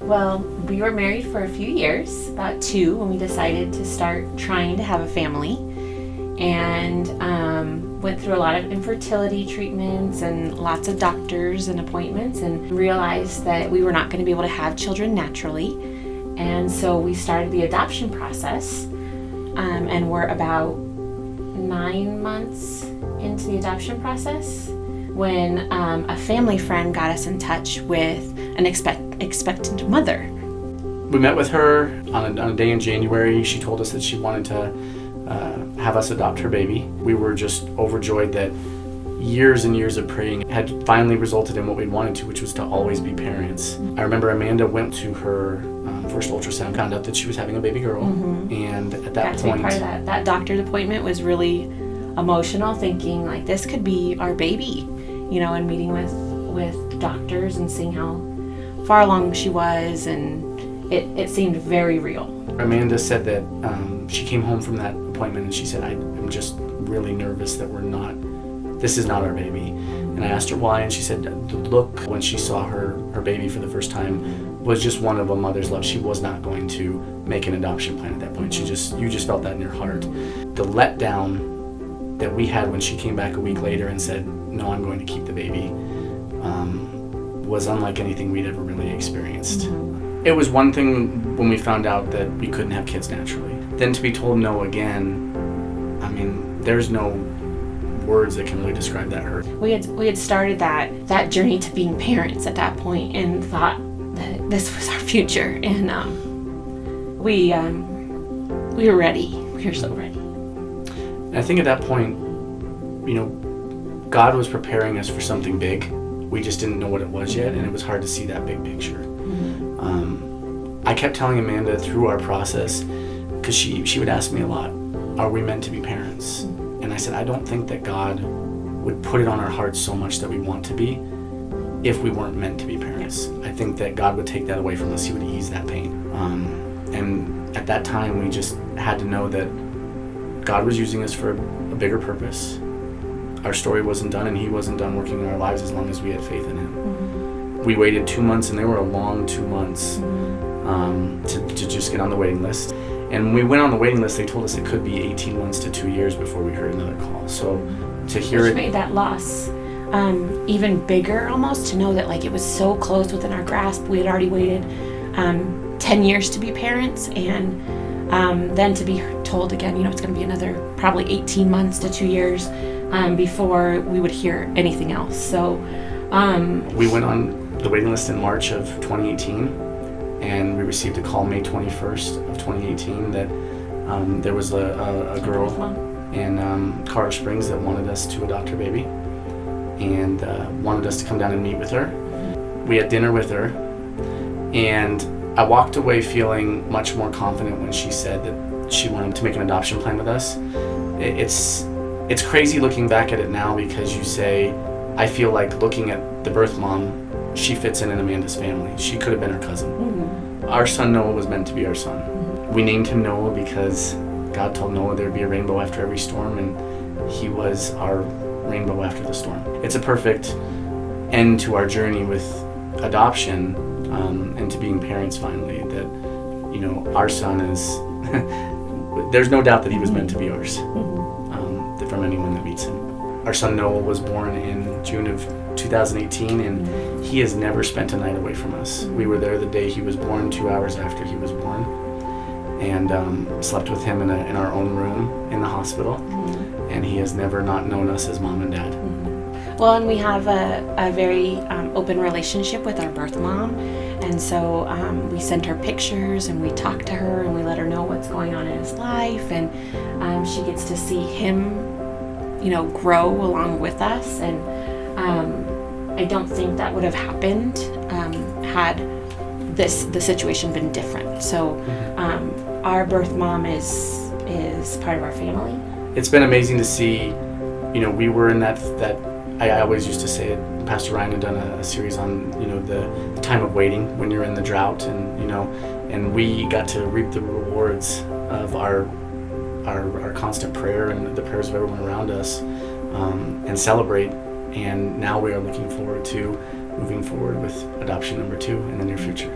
Well, we were married for a few years, about 2, when we decided to start trying to have a family, and went through a lot of infertility treatments and lots of doctors and appointments, and realized that we were not going to be able to have children naturally. And so we started the adoption process, and we're about 9 months into the adoption process when a family friend got us in touch with an expectant mother. We met with her on a day in January. She told us that she wanted to have us adopt her baby. We were just overjoyed that years and years of praying had finally resulted in what we wanted to, which was to always be parents. I remember Amanda went to her first ultrasound, found out that she was having a baby girl, and at that point, part of that doctor's appointment was really emotional, thinking like this could be our baby, and meeting with doctors and seeing how far along she was, and it seemed very real. Amanda said that she came home from that appointment and she said, I'm just really nervous that this is not our baby. And I asked her why, and she said the look when she saw her baby for the first time was just one of a mother's love. She was not going to make an adoption plan at that point. You just felt that in your heart. The letdown that we had when she came back a week later and said, no, I'm going to keep the baby, was unlike anything we'd ever really experienced. It was one thing when we found out that we couldn't have kids naturally. Then to be told no again, there's no words that can really describe that hurt. We had started that journey to being parents at that point and thought that this was our future, and we were ready. We were so ready. And I think at that point, God was preparing us for something big. We just didn't know what it was yet, and it was hard to see that big picture. I kept telling Amanda through our process, because she would ask me a lot, are we meant to be parents? And I said, I don't think that God would put it on our hearts so much that we want to be if we weren't meant to be parents. I think that God would take that away from us. He would ease that pain. And at that time, we just had to know that God was using us for a bigger purpose. Our story wasn't done, and He wasn't done working in our lives as long as we had faith in Him. We waited 2 months, and they were a long 2 months to just get on the waiting list. And when we went on the waiting list, they told us it could be 18 months to 2 years before we heard another call. So to hear Which made that loss even bigger, almost, to know that it was so close within our grasp. We had already waited 10 years to be parents, and then to be told again, it's going to be another probably 18 months to 2 years before we would hear anything else. So we went on the waiting list in March of 2018. And we received a call May 21st of 2018 that there was a girl in Colorado Springs that wanted us to adopt her baby, and wanted us to come down and meet with her. We had dinner with her, and I walked away feeling much more confident when she said that she wanted to make an adoption plan with us. It's crazy looking back at it now, because you say, I feel like looking at the birth mom, she fits in Amanda's family. She could have been her cousin. Our son Noah was meant to be our son. We named him Noah because God told Noah there would be a rainbow after every storm, and he was our rainbow after the storm. It's a perfect end to our journey with adoption, and to being parents finally, that our son is there's no doubt that he was meant to be ours, from anyone that meets him. Our son Noah was born in June of 2018, and he has never spent a night away from us. We were there the day he was born, 2 hours after he was born, and slept with him in our own room in the hospital, and he has never not known us as mom and dad. Well, and we have a very open relationship with our birth mom, and so we send her pictures, and we talk to her, and we let her know what's going on in his life, and she gets to see him grow along with us. And I don't think that would have happened had the situation been different. So our birth mom is part of our family. It's been amazing to see, we were in that I always used to say it, Pastor Ryan had done a series on, the time of waiting when you're in the drought, and we got to reap the rewards of our constant prayer and the prayers of everyone around us, and celebrate. And now we are looking forward to moving forward with adoption number 2 in the near future.